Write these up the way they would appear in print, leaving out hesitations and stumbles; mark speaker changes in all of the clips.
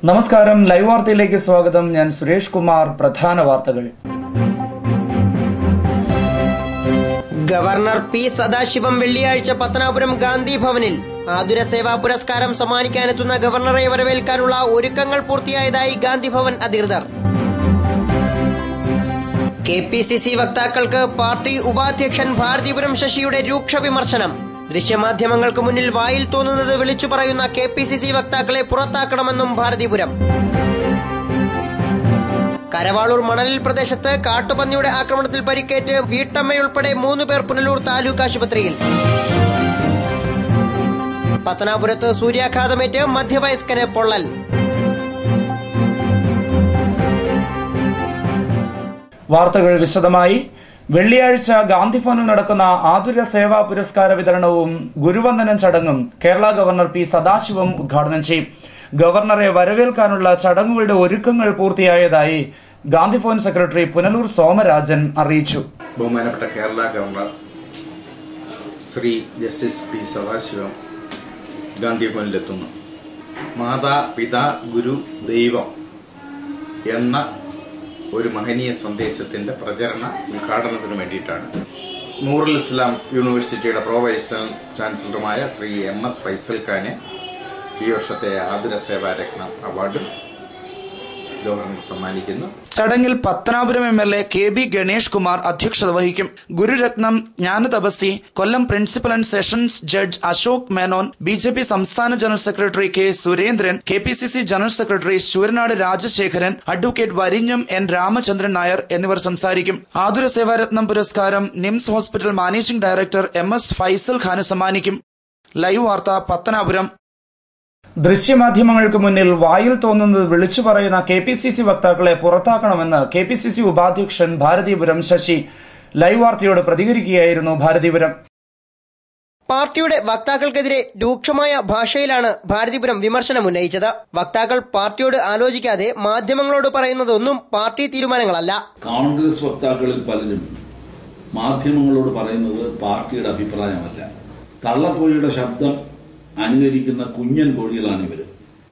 Speaker 1: നമസ്കാരം, ലൈവ് വാർത്തയിലേക്ക് സ്വാഗതം. ഞാൻ സുരേഷ് കുമാർ. പ്രധാന വാർത്തകൾ.
Speaker 2: ഗവർണർ പി സദാശിവം വെള്ളിയാഴ്ച പത്തനാപുരം ഗാന്ധി ഭവനിൽ ആതുര സേവാ പുരസ്കാരം സമ്മാനിക്കാനെത്തുന്ന ഗവർണറെ വരവേൽക്കാനുള്ള ഒരുക്കങ്ങൾ പൂർത്തിയായതായി ഗാന്ധി ഭവൻ അധികൃതർ. കെപിസിസി വക്താക്കൾക്ക് പാർട്ടി ഉപാധ്യക്ഷൻ ഭാരതീപുരം ശശിയുടെ രൂക്ഷ വിമർശനം. ദൃശ്യമാധ്യമങ്ങൾക്ക് മുന്നിൽ വായിൽ തോന്നുന്നത് വിളിച്ചു പറയുന്ന കെപിസിസി വക്താക്കളെ പുറത്താക്കണമെന്നും ഭാരതീപുരം. കരവാളൂർ മണലിൽ പ്രദേശത്ത് കാട്ടുപന്നിയുടെ ആക്രമണത്തിൽ പരിക്കേറ്റ് വീട്ടമ്മയുൾപ്പെടെ 3 പേർ പുനലൂർ താലൂക്ക് ആശുപത്രിയിൽ. പത്തനാപുരത്ത് സൂര്യാഘാതമേറ്റ് മധ്യവയസ്കന് പൊള്ളൽ.
Speaker 1: വാർത്തകൾ വിശദമായി. വെള്ളിയാഴ്ച ഗാന്ധി ഭവനിൽ നടക്കുന്ന ആതുര സേവാ പുരസ്കാര വിതരണവും ഗുരുവന്ദനം ചടങ്ങും കേരള ഗവർണർ പി സദാശിവം ഉദ്ഘാടനം ചെയ്യും. ഗവർണറെ വരവേൽക്കാനുള്ള ചടങ്ങുകളുടെ ഒരുക്കങ്ങൾ പൂർത്തിയായതായി ഗാന്ധി ഭവൻ സെക്രട്ടറി പുനലൂർ സോമരാജൻ അറിയിച്ചു.
Speaker 3: ബഹുമാനപ്പെട്ട Kerala governor Shri justice P Sathasivam Gandhi ഭവനിലെത്തുന്നു. മാതാ പിതാ ഗുരു ദൈവം എന്ന ഒരു മഹനീയ സന്ദേശത്തിന്റെ പ്രചരണ ഉദ്ഘാടനത്തിന് വേണ്ടിയിട്ടാണ് നൂറുൽ ഇസ്ലാം യൂണിവേഴ്സിറ്റിയുടെ പ്രോ വൈസ് ചാൻസലറുമായ ശ്രീ MS ഫൈസൽ ഖാനെ ഈ വർഷത്തെ ആതുര സേവാ രത്നം അവാർഡ് ഗവർണർ സമ്മാനിക്കുന്നു.
Speaker 1: ചടങ്ങിൽ പത്തനാപുരം MLA KB ഗണേഷ് കുമാർ അധ്യക്ഷത വഹിക്കും. Gururatnam Jnanathapaswi Kollam principal and sessions judge Ashok Menon, BJP സംസ്ഥാന general secretary K Surendran, KPCC general secretary Sooranad Rajasekharan, advocate Varinjam N Ramachandran Nair എന്നിവർ സംസാരിക്കും. ആതുര സേവാരത്നം പുരസ്കാരം NIMS hospital managing director MS Faisal ഖാന് സമ്മാനിക്കും. ലൈവ് വാർത്ത പത്തനാപുരം. ദൃശ്യമാധ്യമങ്ങൾക്ക് മുന്നിൽ വായിൽ തോന്നുന്നത് വിളിച്ചു പറയുന്ന KPCC വക്താക്കളെ പുറത്താക്കണമെന്ന് KPCC ഉപാധ്യക്ഷൻ ഭാരതീപുരം ശശി ലൈവ് വാർത്തയോട് പ്രതികരിക്കുകയായിരുന്നു. ഭാരതീപുരം
Speaker 2: പാർട്ടിയുടെ വക്താക്കൾക്കെതിരെ രൂക്ഷമായ ഭാഷയിലാണ് ഭാരതീപുരം വിമർശനം ഉന്നയിച്ചത്. വക്താക്കൾ പാർട്ടിയോട് ആലോചിക്കാതെ മാധ്യമങ്ങളോട് പറയുന്നതൊന്നും പാർട്ടി തീരുമാനങ്ങളല്ല.
Speaker 4: കോൺഗ്രസ് വക്താക്കളിൽ പലരും മാധ്യമങ്ങളോട് പറയുന്നത് പാർട്ടിയുടെ അഭിപ്രായമല്ല. തള്ളക്കോഴിയുടെ ശബ്ദം അനുകരിക്കുന്ന കുഞ്ഞൻ കോഴികളാണ് ഇവർ.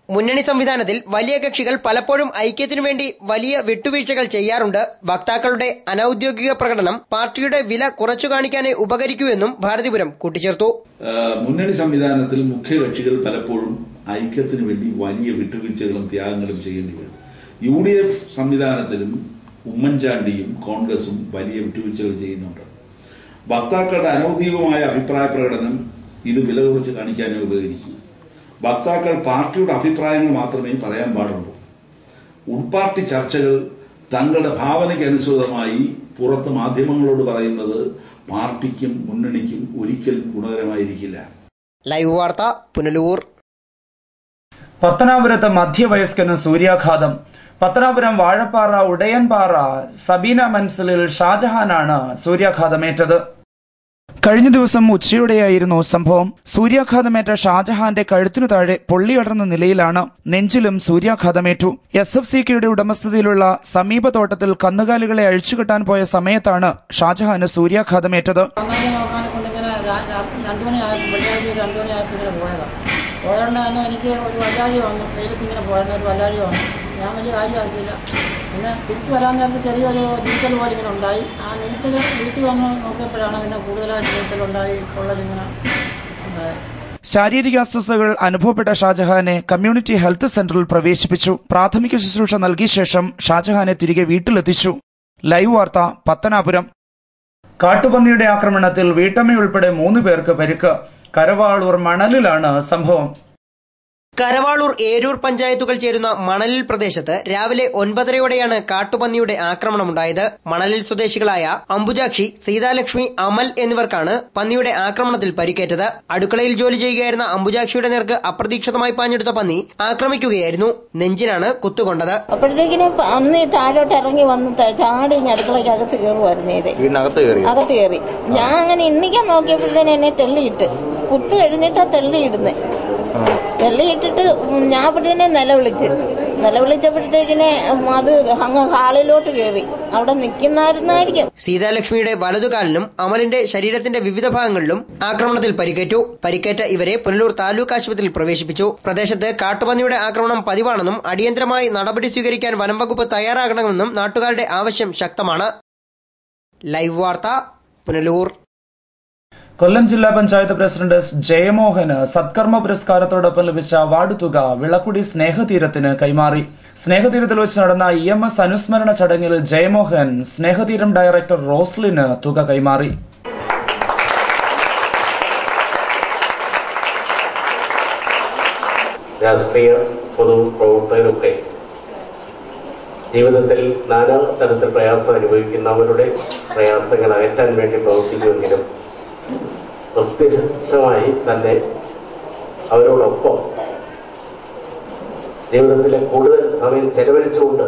Speaker 2: മുന്നണി സംവിധാനത്തിൽ വലിയ കക്ഷികൾ പലപ്പോഴും ഐക്യത്തിനു വേണ്ടി വലിയ വിട്ടുവീഴ്ചകൾ ചെയ്യാറുണ്ട്. വക്താക്കളുടെ അനൌദ്യോഗിക പ്രകടനം പാർട്ടിയുടെ വില കുറച്ചു കാണിക്കാനേ ഉപകരിക്കൂ എന്നും ഭാരതീപുരം കൂട്ടിച്ചേർത്തു.
Speaker 4: മുന്നണി സംവിധാനത്തിൽ മുഖ്യ കക്ഷികൾ പലപ്പോഴും ഐക്യത്തിനു വേണ്ടി വലിയ വിട്ടുവീഴ്ചകളും ത്യാഗങ്ങളും ചെയ്യേണ്ടി വരും. UDF സംവിധാനത്തിലും ഉമ്മൻചാണ്ടിയും കോൺഗ്രസും വലിയ വിട്ടുവീഴ്ചകൾ ചെയ്യുന്നുണ്ട്. വക്താക്കളുടെ അനൌദ്യോഗികമായ അഭിപ്രായ പ്രകടനം ഇത് വില കുറച്ച് കാണിക്കാനേ ഉപകരിക്കൂ. വക്താക്കൾ പാർട്ടിയുടെ അഭിപ്രായങ്ങൾ മാത്രമേ പറയാൻ പാടുള്ളൂ. ഉൾപാർട്ടി ചർച്ചകൾ തങ്ങളുടെ ഭാവനയ്ക്ക് അനുസൃതമായി പുറത്ത് മാധ്യമങ്ങളോട് പറയുന്നത് പാർട്ടിക്കും മുന്നണിക്കും ഒരിക്കലും ഗുണകരമായിരിക്കില്ല.
Speaker 2: ലൈവ് വാർത്ത പുനലൂർ.
Speaker 1: പത്തനാപുരത്ത് മധ്യവയസ്കന് സൂര്യാഘാതം. പത്തനാപുരം വാഴപ്പാറ ഉടയൻപാറ സബീന മൻസിലിൽ ഷാജഹാനാണ് സൂര്യാഘാതമേറ്റത്. കഴിഞ്ഞ ദിവസം ഉച്ചയോടെയായിരുന്നു സംഭവം. സൂര്യാഘാതമേറ്റ ഷാജഹാന്റെ കഴുത്തിനു താഴെ പൊള്ളിയടർന്ന നിലയിലാണ്. നെഞ്ചിലും സൂര്യാഘാതമേറ്റു. SFCKയുടെ ഉടമസ്ഥതയിലുള്ള സമീപതോട്ടത്തിൽ കന്നുകാലികളെ അഴിച്ചുകെട്ടാൻ പോയ സമയത്താണ് ഷാജഹാന് സൂര്യാഘാതമേറ്റത്.
Speaker 5: പോയതുകൊണ്ട് തന്നെ എനിക്ക് ഒരു വല്ലാഴി വന്നു. വെയിലത്തിങ്ങനെ പോയിരുന്ന ഒരു വല്ലാഴി വന്നു. ഞാൻ വലിയ കാര്യമാക്കിയില്ല. പിന്നെ തിരിച്ചു വരാൻ നേരത്തെ ചെറിയൊരു നീറ്റൽ പോലെ ഇങ്ങനെ ഉണ്ടായി. ആ നീറ്റൽ വീട്ടിൽ വന്ന് നോക്കിയപ്പോഴാണ് പിന്നെ കൂടുതലായിട്ട് നീറ്റലുണ്ടായി, പൊള്ളലിങ്ങനെ ഉണ്ടായി.
Speaker 1: ശാരീരിക അസ്വസ്ഥതകൾ അനുഭവപ്പെട്ട ഷാജഹാനെ കമ്മ്യൂണിറ്റി ഹെൽത്ത് സെന്ററിൽ പ്രവേശിപ്പിച്ചു. പ്രാഥമിക ശുശ്രൂഷ നൽകിയ ശേഷം ഷാജഹാനെ തിരികെ വീട്ടിലെത്തിച്ചു. ലൈവ് വാർത്ത പത്തനാപുരം. കാട്ടുപന്നിയുടെ ആക്രമണത്തിൽ വീട്ടമ്മയുൾപ്പെടെ 3 പേർക്ക് പരിക്ക്. കരവാളൂർ മണലിലാണ് സംഭവം.
Speaker 2: കരവാളൂർ ഏരൂർ പഞ്ചായത്തുകൾ ചേരുന്ന മണലിൽ പ്രദേശത്ത് രാവിലെ 9:30യോടെയാണ് കാട്ടുപന്നിയുടെ ആക്രമണമുണ്ടായത്. മണലിൽ സ്വദേശികളായ അംബുജാക്ഷി, സീതാലക്ഷ്മി, അമൽ എന്നിവർക്കാണ് പന്നിയുടെ ആക്രമണത്തിൽ പരിക്കേറ്റത്. അടുക്കളയിൽ ജോലി ചെയ്യുകയായിരുന്ന അംബുജാക്ഷിയുടെ നേർക്ക് അപ്രതീക്ഷിതമായി പാഞ്ഞെടുത്ത പന്നി ആക്രമിക്കുകയായിരുന്നു. നെഞ്ചിനാണ് കുത്തുകൊണ്ടത്.
Speaker 5: അപ്പോഴത്തേക്കിനും അന്ന് താഴോട്ട് ഇറങ്ങി വന്ന് ചാടി അടുക്കളയ്ക്ക് അകത്ത് കയറുമായിരുന്നു. അകത്ത് കയറി ഞാൻ അങ്ങനെ എണ്ണിക്കാൻ നോക്കിയപ്പോഴത്തേന് എന്നെ തെള്ളിയിട്ട് കുത്ത് കഴിഞ്ഞിട്ടാ തെള്ളിയിടുന്നത്.
Speaker 6: വെള്ളയിട്ടിട്ട് ഞാൻ അപ്പോഴത്തേനെ നിലവിളിച്ചപ്പോഴത്തേക്കിനെ അത് അങ്ങ് ഹാളിലോട്ട് കയറി അവിടെ നിൽക്കുന്നായിരുന്നായിരിക്കും.
Speaker 2: സീതാലക്ഷ്മിയുടെ വലതുകാലിനും അമലിന്റെ ശരീരത്തിന്റെ വിവിധ ഭാഗങ്ങളിലും ആക്രമണത്തിൽ പരിക്കേറ്റു. പരിക്കേറ്റ ഇവരെ പുനലൂർ താലൂക്ക് ആശുപത്രിയിൽ പ്രവേശിപ്പിച്ചു. പ്രദേശത്ത് കാട്ടുപന്നിയുടെ ആക്രമണം പതിവാണെന്നും അടിയന്തരമായി നടപടി സ്വീകരിക്കാൻ വനംവകുപ്പ് തയ്യാറാകണമെന്നും നാട്ടുകാരുടെ ആവശ്യം ശക്തമാണ്. ലൈവ് വാർത്ത, പുനലൂർ.
Speaker 1: കൊല്ലം ജില്ലാ പഞ്ചായത്ത് പ്രസിഡന്റ് എസ് ജയമോഹന് സത്കർമ്മ പുരസ്കാരത്തോടൊപ്പം ലഭിച്ച അവാർഡ് തുക വിളക്കുടി സ്നേഹതീരത്തിന് കൈമാറി. സ്നേഹതീരത്തിൽ വെച്ച് നടന്ന EMS അനുസ്മരണ ചടങ്ങിൽ ജയമോഹൻ സ്നേഹതീരം ഡയറക്ടർ റോസ്ലിന് തുക കൈമാറി.
Speaker 7: രാഷ്ട്രീയ പൊതുപ്രവർത്തകരൊക്കെ ജീവിതത്തിൽ നാനാ തരത്തിൽ പ്രയാസം അനുഭവിക്കുന്നവരുടെ പ്രയാസങ്ങൾ അകറ്റാൻ വേണ്ടി പ്രവർത്തിക്കുമെങ്കിലും പ്രത്യക്ഷമായി തന്നെ അവരോടൊപ്പം ജീവിതത്തിലെ കൂടുതൽ സമയം ചെലവഴിച്ചുകൊണ്ട്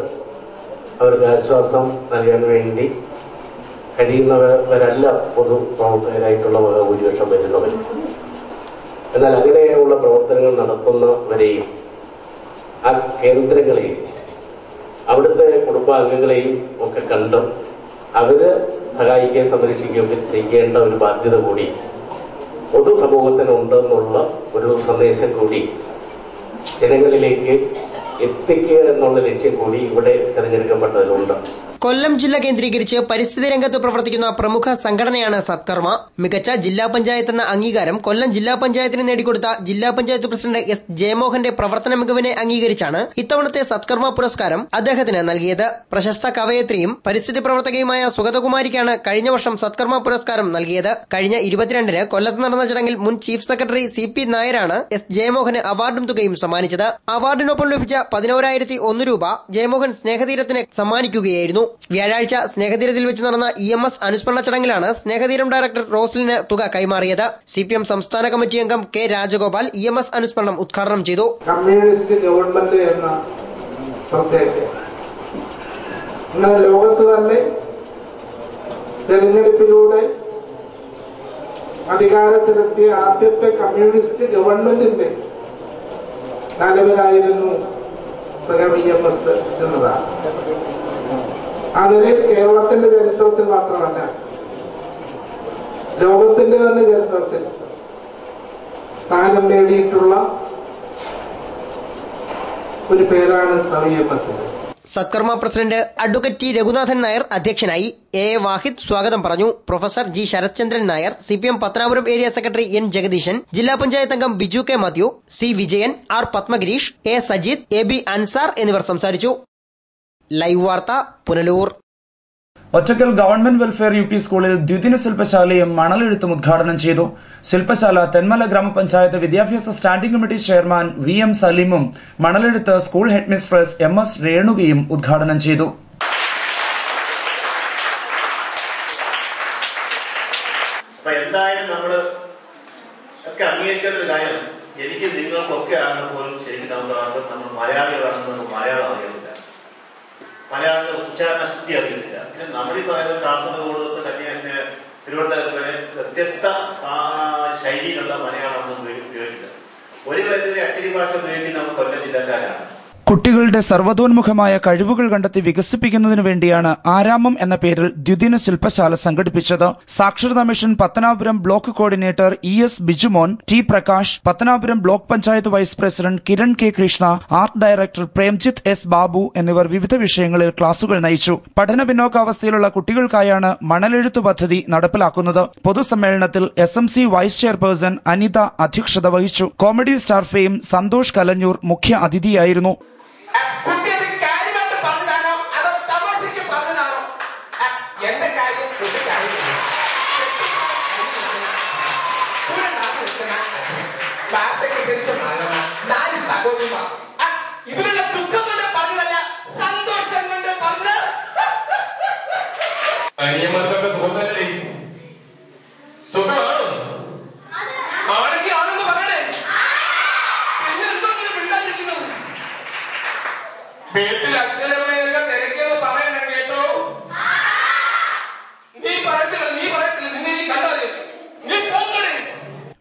Speaker 7: അവർക്ക് ആശ്വാസം നൽകാൻ വേണ്ടി കഴിയുന്നവരല്ല പൊതുപ്രവർത്തകരായിട്ടുള്ള ഭൂരിപക്ഷം വരുന്നവർ. എന്നാൽ അങ്ങനെയുള്ള പ്രവർത്തനങ്ങൾ നടത്തുന്നവരെയും ആ കേന്ദ്രങ്ങളെയും അവിടുത്തെ കുടുംബാംഗങ്ങളെയും ഒക്കെ കണ്ട് അവര് സഹായിക്കുകയും സംരക്ഷിക്കുകയൊക്കെ ചെയ്യേണ്ട ഒരു ബാധ്യത കൂടി പൊതുസമൂഹത്തിനുണ്ടെന്നുള്ള ഒരു സന്ദേശം കൂടി ജനങ്ങളിലേക്ക് എത്തിക്കുക എന്നുള്ള ലക്ഷ്യം കൂടി ഇവിടെ തെരഞ്ഞെടുക്കപ്പെട്ടതിലുണ്ട്.
Speaker 2: കൊല്ലം ജില്ല കേന്ദ്രീകരിച്ച് പരിസ്ഥിതി രംഗത്ത് പ്രവർത്തിക്കുന്ന പ്രമുഖ സംഘടനയാണ് സത്കർമ്മ. മികച്ച ജില്ലാ പഞ്ചായത്ത് എന്ന അംഗീകാരം കൊല്ലം ജില്ലാ പഞ്ചായത്തിന് നേടിക്കൊടുത്ത ജില്ലാ പഞ്ചായത്ത് പ്രസിഡന്റ് എസ് ജയമോഹന്റെ പ്രവർത്തന മികവിനെ അംഗീകരിച്ചാണ് ഇത്തവണത്തെ സത്കർമ്മ പുരസ്കാരം അദ്ദേഹത്തിന് നൽകിയത്. പ്രശസ്ത കവയത്രിയും പരിസ്ഥിതി പ്രവർത്തകയുമായ സുഗതകുമാരിക്കാണ് കഴിഞ്ഞ വർഷം സത്കർമ്മ പുരസ്കാരം നൽകിയത്. കഴിഞ്ഞ 22-ന് കൊല്ലത്ത് നടന്ന ചടങ്ങിൽ മുൻ ചീഫ് സെക്രട്ടറി CP നായരാണ് എസ് ജയമോഹന് അവാർഡും തുകയും സമ്മാനിച്ചത്. അവാർഡിനൊപ്പം ലഭിച്ച 11,001 രൂപ ജയമോഹൻ സ്നേഹതീരത്തിന് സമ്മാനിക്കുകയായിരുന്നു. വ്യാഴാഴ്ച സ്നേഹതീരത്തിൽ വെച്ച് നടന്ന EMS അനുസ്മരണ ചടങ്ങിലാണ് സ്നേഹതീരം ഡയറക്ടർ റോസ്ലിന് തുക കൈമാറിയത്. CPM സംസ്ഥാന കമ്മിറ്റി അംഗം K രാജഗോപാൽ EMS അനുസ്മരണം ഉദ്ഘാടനം ചെയ്തു.
Speaker 8: കമ്മ്യൂണിസ്റ്റ് ഗവൺമെന്റ് എന്ന പ്രത്യേകത ഇങ്ങനെ ലോകത്ത് തന്നെ തെരഞ്ഞെടുപ്പിലൂടെ അധികാരത്തിലെത്തിയ ആദ്യത്തെ കമ്മ്യൂണിസ്റ്റ് ഗവൺമെന്റിന്റെ തലവനായിരുന്നു EMS എന്നതാണ്. അതിന് കേരളത്തിന്റെ ചരിത്രത്തിൽ മാത്രമല്ല ലോകത്തിന്റെ തന്നെ ചരിത്രത്തിൽ സ്ഥാനം നേടിയിട്ടുള്ള ഒരു പേരാണ് EMS.
Speaker 2: Satkarma president advocate T Raghunathan Nair അധ്യക്ഷനായി. A വാഹിദ് സ്വാഗതം പറഞ്ഞു. Professor G Sarathchandran Nair, CPM Pathanapuram area secretary N Jagadeesan, ജില്ലാ പഞ്ചായത്ത് അംഗം Biju K Mathew, C Vijayan, R Padmagirish, A Sajith, AB Ansar എന്നിവർ സംസാരിച്ചു. ലൈവ് വാർത്ത, പുനലൂർ.
Speaker 1: ഒറ്റക്കൽ ഗവൺമെന്റ് വെൽഫെയർ UP സ്കൂളിൽ ദ്വിദിന ശില്പശാലയും മണലെഴുത്തും ഉദ്ഘാടനം ചെയ്തു. ശില്പശാല തെന്മല ഗ്രാമപഞ്ചായത്ത് വിദ്യാഭ്യാസ സ്റ്റാൻഡിംഗ് കമ്മിറ്റി ചെയർമാൻ VM സലീമും Manalezhuthu school head mistress MS രേണുകയും ഉദ്ഘാടനം ചെയ്തു.
Speaker 9: എന്തായാലും നമ്മൾ ഒക്കെ അംഗീകരിക്കേണ്ട ഒരു കാര്യം, എനിക്ക് നിങ്ങൾക്കൊക്കെ ആണ് പോലും ശരിക്കും നമ്മൾ മലയാളികളാണെന്ന് മലയാളം അറിയുന്നില്ല, മലയാളത്തിൽ ഉച്ചാരണ ശുദ്ധി അറിയുന്നില്ല. പിന്നെ നമ്മളീ പറയുന്നത് കാസർഗോഡ് തന്നെ തിരുവനന്തപുരം വരെ വ്യത്യസ്ത ശൈലിയിലുള്ള മലയാളം ഉപയോഗിക്കില്ല. ഒരു തരത്തിലെ അച്ചടി ഭാഷ ഉപയോഗിക്കുന്ന നമ്മൾ കൊല്ലം ജില്ലക്കാരാണ്.
Speaker 1: കുട്ടികളുടെ സർവ്വതോന്മുഖമായ കഴിവുകൾ കണ്ടെത്തി വികസിപ്പിക്കുന്നതിനു വേണ്ടിയാണ് ആരാമം എന്ന പേരിൽ ദ്വിദിന ശില്പശാല സംഘടിപ്പിച്ചത്. സാക്ഷരതാ mission Pathanapuram block coordinator ES Bijumon, T Prakash, Pathanapuram block panchayat vice president Kiran K Krishna, art director Premjith S Babu എന്നിവർ വിവിധ വിഷയങ്ങളിൽ ക്ലാസുകൾ നയിച്ചു. പഠന പിന്നോക്കാവസ്ഥയിലുള്ള കുട്ടികൾക്കായാണ് മണലെഴുത്തു പദ്ധതി നടപ്പിലാക്കുന്നത്. പൊതുസമ്മേളനത്തിൽ SMC വൈസ് ചെയർപേഴ്സൺ അനിത അധ്യക്ഷത വഹിച്ചു. Comedy star fame Santhosh Kalanjoor മുഖ്യ അതിഥിയായിരുന്നു.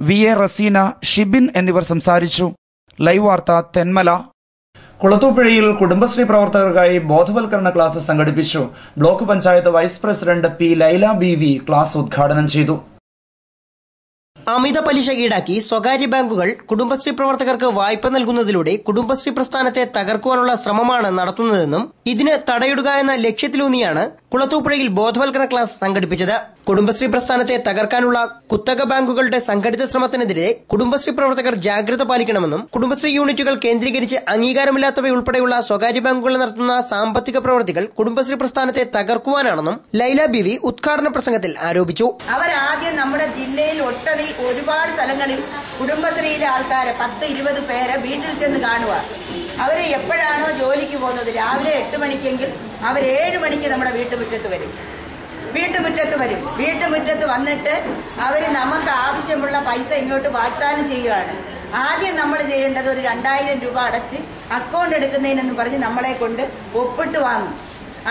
Speaker 1: VA റസീന, ഷിബിൻ എന്നിവർ സംസാരിച്ചു. ലൈവ് വാർത്ത തെന്മല. കുളത്തൂപ്പുഴയിൽ കുടുംബശ്രീ പ്രവർത്തകർക്കായി ബോധവൽക്കരണ ക്ലാസ് സംഘടിപ്പിച്ചു. Block panchayat vice president P Laila Beevi class ഉദ്ഘാടനം ചെയ്തു.
Speaker 2: അമിത പലിശ ഈടാക്കി സ്വകാര്യ ബാങ്കുകൾ കുടുംബശ്രീ പ്രവർത്തകർക്ക് വായ്പ നൽകുന്നതിലൂടെ കുടുംബശ്രീ പ്രസ്ഥാനത്തെ തകർക്കുവാനുള്ള ശ്രമമാണ് നടത്തുന്നതെന്നും ഇതിന് തടയിടുക എന്ന ലക്ഷ്യത്തിലൂന്നിയാണ് കുളത്തൂപ്പുഴയിൽ ബോധവൽക്കരണ ക്ലാസ് സംഘടിപ്പിച്ചത്. കുടുംബശ്രീ പ്രസ്ഥാനത്തെ തകർക്കാനുള്ള കുത്തക ബാങ്കുകളുടെ സംഘടിത ശ്രമത്തിനെതിരെ കുടുംബശ്രീ പ്രവർത്തകർ ജാഗ്രത പാലിക്കണമെന്നും കുടുംബശ്രീ യൂണിറ്റുകൾ കേന്ദ്രീകരിച്ച് അംഗീകാരമില്ലാത്തവയുൾപ്പെടെയുള്ള സ്വകാര്യ ബാങ്കുകൾ നടത്തുന്ന സാമ്പത്തിക പ്രവൃത്തികൾ കുടുംബശ്രീ പ്രസ്ഥാനത്തെ തകർക്കുവാനാണെന്നും ലൈല ബിവി ഉദ്ഘാടന പ്രസംഗത്തിൽ ആരോപിച്ചു.
Speaker 10: അവരാദ്യം നമ്മുടെ ജില്ലയിൽ ഒരുപാട് സ്ഥലങ്ങളിൽ കുടുംബശ്രീയിലെ ആൾക്കാരെ 10-20 പേരെ വീട്ടിൽ ചെന്ന് കാണുക. അവർ എപ്പോഴാണോ ജോലിക്ക് പോകുന്നത്, രാവിലെ 8 മണിക്കെങ്കിൽ അവർ 7 മണിക്ക് നമ്മുടെ വീട്ടുമുറ്റത്ത് വരും. വീട്ടുമുറ്റത്ത് വന്നിട്ട് അവർ നമുക്ക് ആവശ്യമുള്ള പൈസ ഇങ്ങോട്ട് വാഗ്ദാനം ചെയ്യുകയാണ്. ആദ്യം നമ്മൾ ചെയ്യേണ്ടത് ഒരു 2000 രൂപ അടച്ച് അക്കൗണ്ട് എടുക്കുന്നതിനെന്ന് പറഞ്ഞ് നമ്മളെ കൊണ്ട് ഒപ്പിട്ട് വാങ്ങും.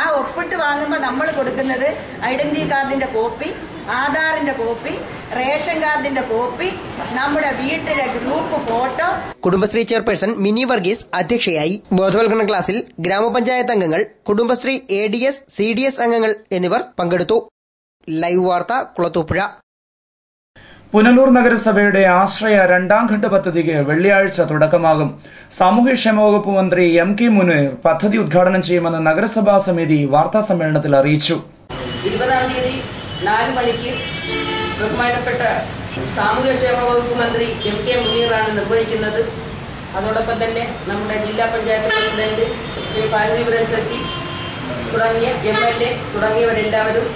Speaker 10: ആ ഒപ്പിട്ട് വാങ്ങുമ്പോൾ നമ്മൾ കൊടുക്കുന്നത് ഐഡന്റിറ്റി കാർഡിന്റെ കോപ്പി, ആധാറിന്റെ കോപ്പി, റേഷൻ കാർഡിന്റെ കോപ്പി, നമ്മുടെ വീട്ടിലെ group photo.
Speaker 2: Kudumbashree chairperson Mini Varghese അധ്യക്ഷയായി. ബോധവൽക്കരണ ക്ലാസ്സിൽ ഗ്രാമപഞ്ചായത്ത് അംഗങ്ങൾ, കുടുംബശ്രീ ADS, CDS അംഗങ്ങൾ എന്നിവർ പങ്കെടുത്തു. ലൈവ് വാർത്ത കുളത്തൂപ്പുഴ.
Speaker 1: പുനലൂർ നഗരസഭയുടെ ആശ്രയ 2ാം ഘട്ട പദ്ധതിക്ക് വെള്ളിയാഴ്ച തുടക്കമാകും. സാമൂഹ്യക്ഷേമ വകുപ്പ് മന്ത്രി MK മുനീർ പദ്ധതി ഉദ്ഘാടനം ചെയ്യുമെന്ന് നഗരസഭാ സമിതി വാർത്താസമ്മേളനത്തിൽ അറിയിച്ചു.
Speaker 11: 20-ാം തീയതി 4 മണിക്ക് ബഹുമാനപ്പെട്ട സാമൂഹ്യക്ഷേമ വകുപ്പ് മന്ത്രി MK മുനീറാണ് നിർവഹിക്കുന്നത്. അതോടൊപ്പം തന്നെ നമ്മുടെ ജില്ലാ പഞ്ചായത്ത് പ്രസിഡന്റ് ശ്രീ പാർവതി ശശി തുടങ്ങിയ MLA തുടങ്ങിയവരെല്ലാവരും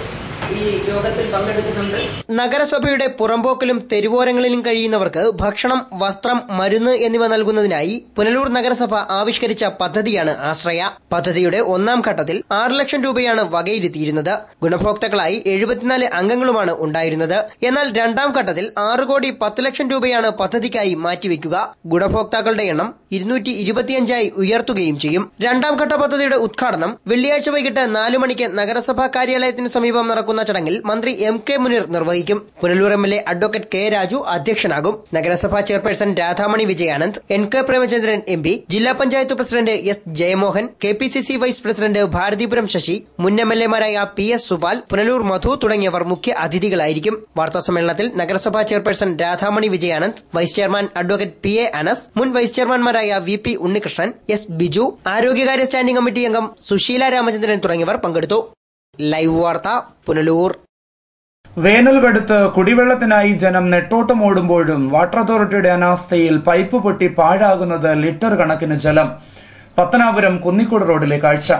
Speaker 11: ഈ യോഗത്തിൽ പങ്കെടുക്കുന്നുണ്ട്.
Speaker 2: നഗരസഭയുടെ പുറമ്പോക്കിലും തെരുവോരങ്ങളിലും കഴിയുന്നവർക്ക് ഭക്ഷണം, വസ്ത്രം, മരുന്ന് എന്നിവ നൽകുന്നതിനായി പുനലൂർ നഗരസഭ ആവിഷ്കരിച്ച പദ്ധതിയാണ് ആശ്രയ. പദ്ധതിയുടെ 1ാം ഘട്ടത്തിൽ 6 ലക്ഷം രൂപയാണ് വകയിരുത്തിയിരുന്നത്. ഗുണഭോക്താക്കളായി 74 അംഗങ്ങളുമാണ് ഉണ്ടായിരുന്നത്. എന്നാൽ 2ാം ഘട്ടത്തിൽ 6 കോടി 10 ലക്ഷം രൂപയാണ് പദ്ധതിക്കായി മാറ്റിവെക്കുക. ഗുണഭോക്താക്കളുടെ എണ്ണം 225 ഉയർത്തുകയും ചെയ്യും. 2ാം ഘട്ട പദ്ധതിയുടെ ഉദ്ഘാടനം വെള്ളിയാഴ്ച വൈകിട്ട് 4 മണിക്ക് നഗരസഭാ കാര്യാലയത്തിന് സമീപം നടക്കുന്ന ചടങ്ങിൽ മന്ത്രി MK മുനീർ നിർവഹിക്കും. Punalur MLA advocate K Raju അധ്യക്ഷനാകും. നഗരസഭാ chairperson Radhamani Vijayanand, NK Premachandran MP, ജില്ലാ panchayat president S Jayamohan, KPCC vice president Bharathipuram Sasi, മുൻ MLA-മാരായ PS സുപാൽ, പുനലൂർ മധു തുടങ്ങിയവർ മുഖ്യ അതിഥികളായിരിക്കും. വാർത്താസമ്മേളനത്തിൽ നഗരസഭാ chairperson Radhamani Vijayanand, vice chairman advocate PA Anas, മുൻ വൈസ് ചെയർമാൻമാരായ VP ഉണ്ണികൃഷ്ണൻ, S ബിജു, ആരോഗ്യകാര്യ സ്റ്റാൻഡിംഗ് കമ്മിറ്റി അംഗം സുശീല രാമചന്ദ്രൻ തുടങ്ങിയവർ പങ്കെടുത്തു. ലൈവ് വാർത്ത പുനലൂർ.
Speaker 1: വേനൽ കടുത്ത് കുടിവെള്ളത്തിനായി ജനം നെട്ടോട്ടമോടുമ്പോഴും വാട്ടർ അതോറിറ്റിയുടെ അനാസ്ഥയിൽ പൈപ്പ് പൊട്ടി പാഴാകുന്നത് ലിറ്റർ കണക്കിന് ജലം. പത്തനാപുരം കുന്നിക്കോട് റോഡിലെ കാഴ്ച.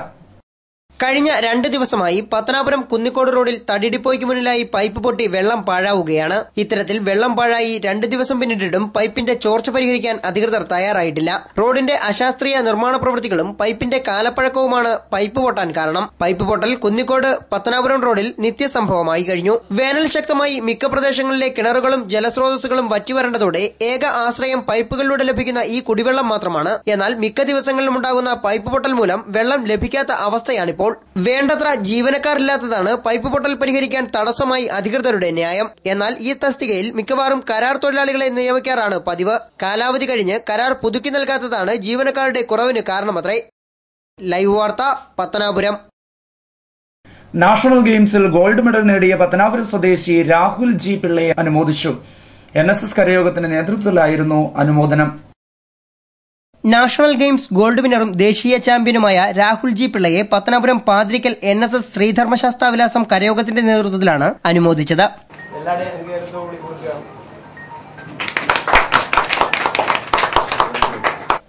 Speaker 2: കഴിഞ്ഞ 2 ദിവസമായി പത്തനാപുരം കുന്നിക്കോട് റോഡിൽ തടിഡിപ്പോയ്ക്ക് മുന്നിലായി പൈപ്പ് പൊട്ടി വെള്ളം പാഴാവുകയാണ്. ഇത്തരത്തിൽ വെള്ളം പാഴായി 2 ദിവസം പിന്നിട്ടിട്ടും പൈപ്പിന്റെ ചോർച്ച പരിഹരിക്കാൻ അധികൃതർ തയ്യാറായിട്ടില്ല. റോഡിന്റെ അശാസ്ത്രീയ നിർമ്മാണ പ്രവൃത്തികളും പൈപ്പിന്റെ കാലപ്പഴക്കവുമാണ് പൈപ്പ് പൊട്ടാൻ കാരണം. പൈപ്പ് പൊട്ടൽ കുന്നിക്കോട് പത്തനാപുരം റോഡിൽ നിത്യസംഭവമായി കഴിഞ്ഞു. വേനൽ ശക്തമായി മിക്ക പ്രദേശങ്ങളിലെ കിണറുകളും ജലസ്രോതസ്സുകളും വറ്റിവരേണ്ടതോടെ ഏക ആശ്രയം പൈപ്പുകളിലൂടെ ലഭിക്കുന്ന ഈ കുടിവെള്ളം മാത്രമാണ്. എന്നാൽ മിക്ക ദിവസങ്ങളിലും ഉണ്ടാകുന്ന പൈപ്പ് പൊട്ടൽ മൂലം വെള്ളം ലഭിക്കാത്ത അവസ്ഥയാണിപ്പോൾ. വേണ്ടത്ര ജീവനക്കാരില്ലാത്തതാണ് പൈപ്പ് പൊട്ടൽ പരിഹരിക്കാൻ തടസ്സമായി അധികൃതരുടെ ന്യായം. എന്നാൽ ഈ തസ്തികയിൽ മിക്കവാറും കരാർ തൊഴിലാളികളെ നിയമിക്കാറാണ് പതിവ്. കാലാവധി കഴിഞ്ഞ് കരാർ പുതുക്കി നൽകാത്തതാണ് ജീവനക്കാരുടെ കുറവിന് കാരണമത്രേ. ലൈവ് വാർത്ത പത്തനാപുരം.
Speaker 1: നാഷണൽ ഗെയിംസിൽ ഗോൾഡ് മെഡൽ നേടിയ പത്തനാപുരം സ്വദേശി രാഹുൽ G പിള്ളയെ അനുമോദിച്ചു. NSS കരയോഗത്തിന്റെ നേതൃത്വത്തിലായിരുന്നു അനുമോദനം.
Speaker 2: നാഷണൽ ഗെയിംസ് ഗോൾഡ് വിന്നറും ദേശീയ ചാമ്പ്യനുമായ രാഹുൽ G പിള്ളയെ പത്തനാപുരം പാതിരിക്കൽ NSS ശ്രീധർമ്മശാസ്താവിലാസം കരയോഗത്തിന്റെ നേതൃത്വത്തിലാണ് അനുമോദിച്ചത്.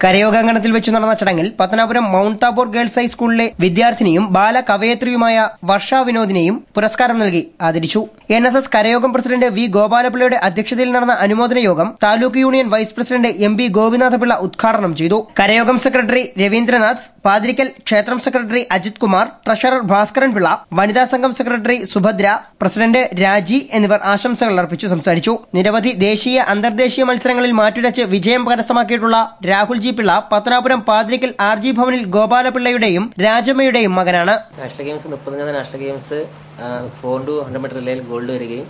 Speaker 2: കരയോഗാങ്കണത്തിൽ വെച്ച് നടന്ന ചടങ്ങിൽ പത്തനാപുരം മൌണ്ട് താബോർ ഗേൾസ് ഹൈസ്കൂളിലെ വിദ്യാർത്ഥിനിയും ബാല കവയത്രിയുമായ വർഷ വിനോദിനെയും പുരസ്കാരം നൽകി ആദരിച്ചു. NSS കരയോഗം പ്രസിഡന്റ് V ഗോപാലപിള്ളയുടെ അധ്യക്ഷതയിൽ നടന്ന അനുമോദന യോഗം taluk union vice president MB Gopinathapillai ഉദ്ഘാടനം ചെയ്തു. കരയോഗം സെക്രട്ടറി രവീന്ദ്രനാഥ്, പാതിരിക്കൽ ക്ഷേത്രം സെക്രട്ടറി അജിത് കുമാർ, ട്രഷറർ ഭാസ്കരൻ പിള്ള, വനിതാ സംഘം സെക്രട്ടറി സുഭദ്ര, പ്രസിഡന്റ് രാജി എന്നിവർ ആശംസകൾ അർപ്പിച്ചു സംസാരിച്ചു. നിരവധി ദേശീയ അന്തർദേശീയ മത്സരങ്ങളിൽ മാറ്റുരച്ച് വിജയം കരസ്ഥമാക്കിയിട്ടുള്ള രാഹുൽ G പിള്ള പത്തനാപുരം പാതിരിക്കൽ RG ഭവനിൽ ഗോപാലപിള്ളയുടെയും രാജമ്മയുടെയും മകനാണ്.
Speaker 12: National games 30 national games 4 to 100 metre റിലേയിൽ ഗോൾഡ് വരികയും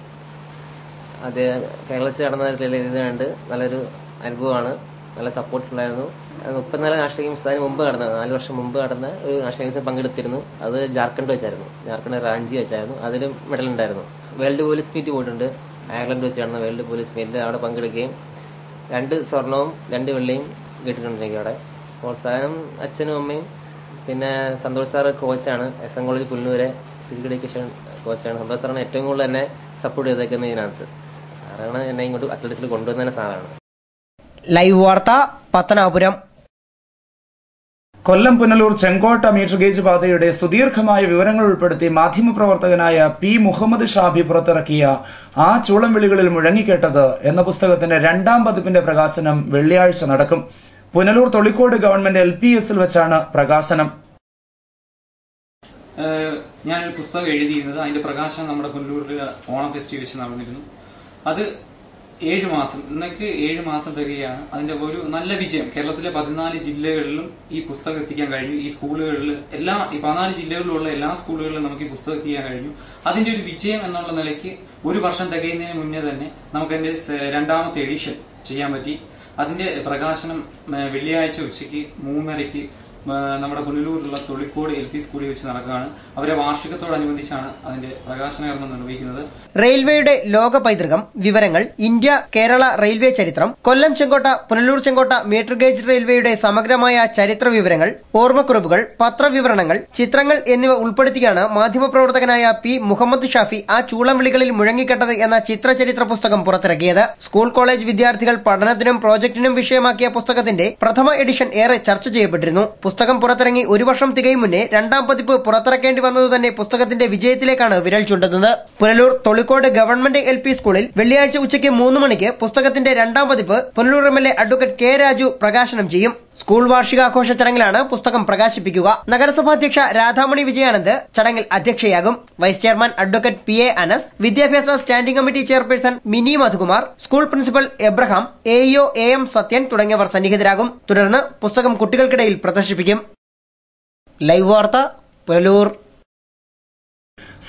Speaker 12: അത് കേരളത്തിൽ നടന്ന റിലേ ചെയ്തുകൊണ്ട് നല്ലൊരു അനുഭവമാണ്. നല്ല സപ്പോർട്ട് ഉണ്ടായിരുന്നു. 34 നാഷണൽ ഗെയിംസ് അതിന് മുമ്പ് നടന്ന 4 വർഷം മുമ്പ് നടന്ന ഒരു നാഷണൽ ഗെയിംസിൽ പങ്കെടുത്തിരുന്നു. അത് ജാർഖണ്ഡ് വെച്ചായിരുന്നു, ജാർഖണ്ഡ് റാഞ്ചി വെച്ചായിരുന്നു. അതിലും മെഡൽ ഉണ്ടായിരുന്നു. വേൾഡ് പോലീസ് മീറ്റ് പോയിട്ടുണ്ട്. അയർലൻഡ് വെച്ച് നടന്ന വേൾഡ് പോലീസ് മീറ്റിൽ അവിടെ പങ്കെടുക്കുകയും 2 സ്വർണവും 2 വെള്ളിയും കിട്ടിയിട്ടുണ്ട് എനിക്ക് അവിടെ. പ്രോത്സാഹനം അച്ഛനും അമ്മയും, പിന്നെ സന്തോഷ് സാറ് കോച്ചാണ്, SM കോളേജ് പുല്ലൂരെ ഫിസിക്കൽ എഡ്യൂക്കേഷൻ കോച്ചാണ്. സന്തോഷ് സാറാണ് ഏറ്റവും കൂടുതൽ എന്നെ സപ്പോർട്ട് ചെയ്തേക്കുന്നത് ഇതിനകത്ത്. സാറാണ് എന്നെ ഇങ്ങോട്ട് അത്ലറ്റിക്സിൽ കൊണ്ടുവന്ന സാറാണ്.
Speaker 2: ലൈവ് വാർത്ത പത്തനാപുരം.
Speaker 1: കൊല്ലം പുനലൂർ ചെങ്കോട്ട മീറ്റർ ഗേജ് പാതയുടെ സുദീർഘമായ വിവരങ്ങൾ ഉൾപ്പെടുത്തി മാധ്യമപ്രവർത്തകനായ P. മുഹമ്മദ് ഷാബി പുറത്തിറക്കിയ ആ ചൂളം വിളികളിൽ മുഴങ്ങിക്കേട്ടത് എന്ന പുസ്തകത്തിന്റെ 2ാം പതിപ്പിന്റെ പ്രകാശനം വെള്ളിയാഴ്ച നടക്കും. പുനലൂർ തൊളിക്കോട് ഗവൺമെന്റ് LPSൽ വെച്ചാണ് പ്രകാശനം.
Speaker 13: ഞാനൊരു പുസ്തകം എഴുതിയിരുന്നത്, അതിന്റെ പ്രകാശനം നമ്മുടെ പുനലൂരിൽ ഓണം ഫെസ്റ്റിവൽ വെച്ച് നടന്നിരുന്നു. അത് 7 മാസം, ഇന്നേക്ക് 7 മാസം തികയാണ്. അതിന്റെ ഒരു നല്ല വിജയം. കേരളത്തിലെ 14 ജില്ലകളിലും ഈ പുസ്തകം എത്തിക്കാൻ കഴിഞ്ഞു. ഈ സ്കൂളുകളിൽ ഈ 14 ജില്ലകളിലുള്ള എല്ലാ സ്കൂളുകളിലും നമുക്ക് ഈ പുസ്തകം എത്തിക്കാൻ കഴിഞ്ഞു. അതിന്റെ ഒരു വിജയം എന്നുള്ള നിലയ്ക്ക് 1 വർഷം തികയുന്നതിന് മുന്നേ തന്നെ നമുക്ക് അതിന്റെ 2ാമത്തെ എഡിഷൻ ചെയ്യാൻ പറ്റി. അതിന്റെ പ്രകാശനം വെള്ളിയാഴ്ച ഉച്ചയ്ക്ക് 3:30 നമ്മുടെ പുനലൂരിലുള്ള തൊളിക്കോട് LP സ്കൂളിൽ വെച്ച് നടക്കുകയാണ്. അവരെ വാർഷികത്തോടനുബന്ധിച്ചാണ് അതിന്റെ പ്രകാശന കർമ്മം നിർവഹിക്കുന്നത്.
Speaker 2: റെയിൽവേയുടെ ലോക പൈതൃകം, വിവരങ്ങൾ, ഇന്ത്യ കേരള റെയിൽവേ ചരിത്രം, കൊല്ലം ചെങ്കോട്ട പുനലൂർ ചെങ്കോട്ട മീറ്റർ ഗേജ് റെയിൽവേയുടെ സമഗ്രമായ ചരിത്ര വിവരങ്ങൾ, ഓർമ്മക്കുറിപ്പുകൾ, പത്രവിവരണങ്ങൾ, ചിത്രങ്ങൾ എന്നിവ ഉൾപ്പെടുത്തിയാണ് മാധ്യമപ്രവർത്തകനായ P. മുഹമ്മദ് ഷാഫി ആ ചൂളം വിളികളിൽ മുഴങ്ങിക്കെട്ടത് എന്ന ചിത്രചരിത്ര പുസ്തകം പുറത്തിറക്കിയത്. സ്കൂൾ കോളേജ് വിദ്യാർത്ഥികൾ പഠനത്തിനും പ്രോജക്ടിനും വിഷയമാക്കിയ പുസ്തകത്തിന്റെ പ്രഥമ എഡിഷൻ ഏറെ ചർച്ച ചെയ്യപ്പെട്ടിരുന്നു. പുസ്തകം പുറത്തിറങ്ങി 1 വർഷം തികയും മുന്നേ 2ാം പതിപ്പ് പുറത്തിറക്കേണ്ടി വന്നത് തന്നെ പുസ്തകത്തിന്റെ വിജയത്തിലേക്കാണ് വിരൽ ചൂണ്ടുന്നത്. പുനലൂർ തൊളിക്കോട് ഗവൺമെന്റ് LP സ്കൂളിൽ വെള്ളിയാഴ്ച ഉച്ചയ്ക്ക് 3 മണിക്ക് പുസ്തകത്തിന്റെ 2ാം പതിപ്പ് Punalur MLA advocate K. Raju പ്രകാശനം ചെയ്യും. സ്കൂൾ വാർഷികാഘോഷ ചടങ്ങിലാണ് പുസ്തകം പ്രകാശിപ്പിക്കുക. നഗരസഭാധ്യക്ഷ രാധാമണി വിജയാനന്ദ് ചടങ്ങിൽ അധ്യക്ഷയാകും. Vice chairman advocate P. A. Anas, വിദ്യാഭ്യാസ standing committee chairperson Mini Madhukumar, school principal Abraham, AEO AM Sathyan തുടങ്ങിയവർ സന്നിഹിതരാകും. തുടർന്ന് പുസ്തകം കുട്ടികൾക്കിടയിൽ പ്രദർശിപ്പിക്കും. ലൈവ് വാർത്ത പുനലൂർ.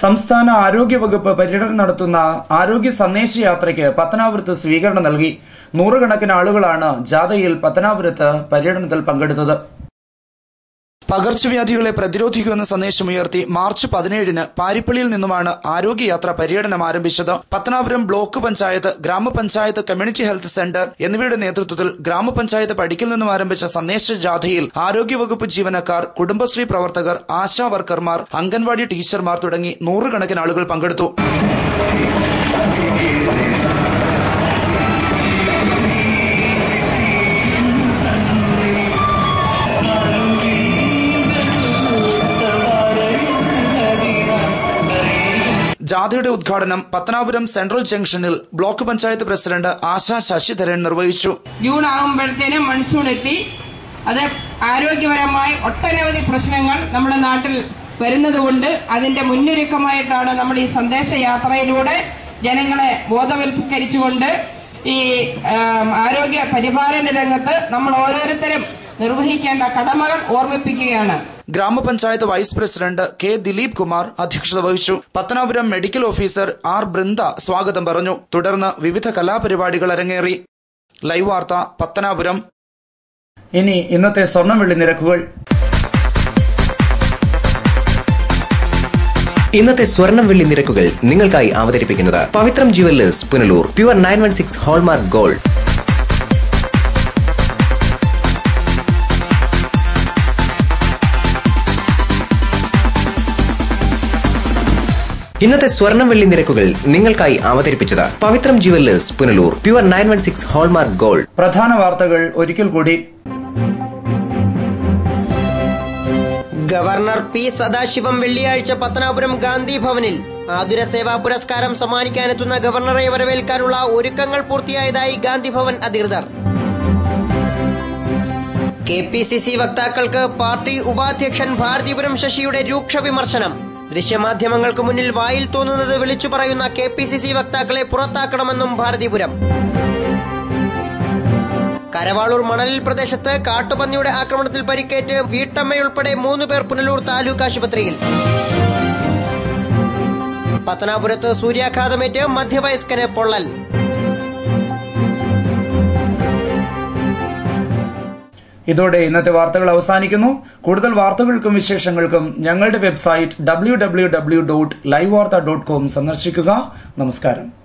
Speaker 1: സംസ്ഥാന ആരോഗ്യവകുപ്പ് പര്യടനം നടത്തുന്ന ആരോഗ്യ സന്ദേശയാത്രയ്ക്ക് പത്തനാപുരത്ത് സ്വീകരണം നൽകി. 100 കണക്കിന് ആളുകളാണ് ജാഥയിൽ പത്തനാപുരത്ത് പര്യടനത്തിൽ പങ്കെടുത്തത്. പകർച്ചവ്യാധികളെ പ്രതിരോധിക്കുമെന്ന സന്ദേശമുയർത്തി മാർച്ച് 17-ന് പാരിപ്പള്ളിയിൽ നിന്നുമാണ് ആരോഗ്യയാത്ര പര്യടനം ആരംഭിച്ചത്. പത്തനാപുരം ബ്ലോക്ക് പഞ്ചായത്ത്, ഗ്രാമപഞ്ചായത്ത് കമ്മ്യൂണിറ്റി ഹെൽത്ത് സെന്റർ എന്നിവയുടെ നേതൃത്വത്തിൽ ഗ്രാമപഞ്ചായത്ത് പടിക്കൽ നിന്നും ആരംഭിച്ച സന്ദേശ ജാഥയിൽ ആരോഗ്യവകുപ്പ് ജീവനക്കാർ, കുടുംബശ്രീ പ്രവർത്തകർ, ആശാ വർക്കർമാർ, അംഗൻവാടി ടീച്ചർമാർ തുടങ്ങി 100 കണക്കിന് ആളുകൾ പങ്കെടുത്തു. ജാഥയുടെ ഉദ്ഘാടനം പത്തനാപുരം സെൻട്രൽ ജംഗ്ഷനിൽ ബ്ലോക്ക് പഞ്ചായത്ത് പ്രസിഡന്റ് ആശാ ശശിധരൻ നിർവഹിച്ചു.
Speaker 14: ജൂൺ ആകുമ്പോഴത്തേനും മൺസൂൺ എത്തി. അത് ആരോഗ്യപരമായ ഒട്ടനവധി പ്രശ്നങ്ങൾ നമ്മുടെ നാട്ടിൽ വരുന്നതുകൊണ്ട് അതിന്റെ മുന്നൊരുക്കമായിട്ടാണ് നമ്മൾ ഈ സന്ദേശയാത്രയിലൂടെ ജനങ്ങളെ ബോധവൽക്കരിച്ചുകൊണ്ട് ഈ ആരോഗ്യ പരിപാലന രംഗത്ത് നമ്മൾ ഓരോരുത്തരും നിർവഹിക്കേണ്ട കടമകൾ ഓർമ്മിപ്പിക്കുകയാണ്.
Speaker 1: Gramapanchayat vice president K. Dileep Kumar അധ്യക്ഷത വഹിച്ചു. Pathanapuram medical officer R. Brinda സ്വാഗതം പറഞ്ഞു. തുടർന്ന് വിവിധ കലാപരിപാടികൾ അരങ്ങേറി. ലൈവ് വാർത്ത പത്തനാപുരം. ഇനി ഇന്നത്തെ സ്വർണം വെള്ളി നിരക്കുകൾ.
Speaker 15: ഇന്നത്തെ സ്വർണം വെള്ളി നിരക്കുകൾ നിങ്ങൾക്കായി അവതരിപ്പിക്കുന്നത് Pavithram jewellers Punalur. Pure 916 hallmark gold. ഇന്നത്തെ സ്വർണം വെള്ളി നിരക്കുകൾ നിങ്ങൾക്കായി അവതരിപ്പിച്ചത് Pavithram jewellers Punalur. Pure 916 hallmark gold.
Speaker 1: പ്രധാന വാർത്തകൾ ഒരിക്കൽ കൂടി.
Speaker 2: Governor P. സദാശിവം വെള്ളിയാഴ്ച പത്തനാപുരം ഗാന്ധി ഭവനിൽ ആതുര സേവാ പുരസ്കാരം സമ്മാനിക്കാനെത്തുന്ന ഗവർണറെ വരവേൽക്കാനുള്ള ഒരുക്കങ്ങൾ പൂർത്തിയായതായി ഗാന്ധി ഭവൻ അധികൃതർ. KPCC വക്താക്കൾക്ക് പാർട്ടി ഉപാധ്യക്ഷൻ ഭാരതീപുരം ശശിയുടെ രൂക്ഷ വിമർശനം. ദൃശ്യമാധ്യമങ്ങൾക്ക് മുന്നിൽ വായിൽ തോന്നുന്നത് വിളിച്ചു പറയുന്ന KPCC വക്താക്കളെ പുറത്താക്കണമെന്നും ഭാരതീപുരം. കരവാളൂർ മണലിൽ പ്രദേശത്ത് കാട്ടുപന്നിയുടെ ആക്രമണത്തിൽ പരിക്കേറ്റ് വീട്ടമ്മയുൾപ്പെടെ 3 പേർ പുനലൂർ താലൂക്ക് ആശുപത്രിയിൽ. പത്തനാപുരത്ത് സൂര്യാഘാതമേറ്റ് മധ്യവയസ്കന് പൊള്ളൽ.
Speaker 1: ഇതോടെ ഇന്നത്തെ വാർത്തകൾ അവസാനിക്കുന്നു. കൂടുതൽ വാർത്തകൾക്കും വിശേഷങ്ങൾക്കും ഞങ്ങളുടെ വെബ്സൈറ്റ് www.livevarta.com സന്ദർശിക്കുക. നമസ്കാരം.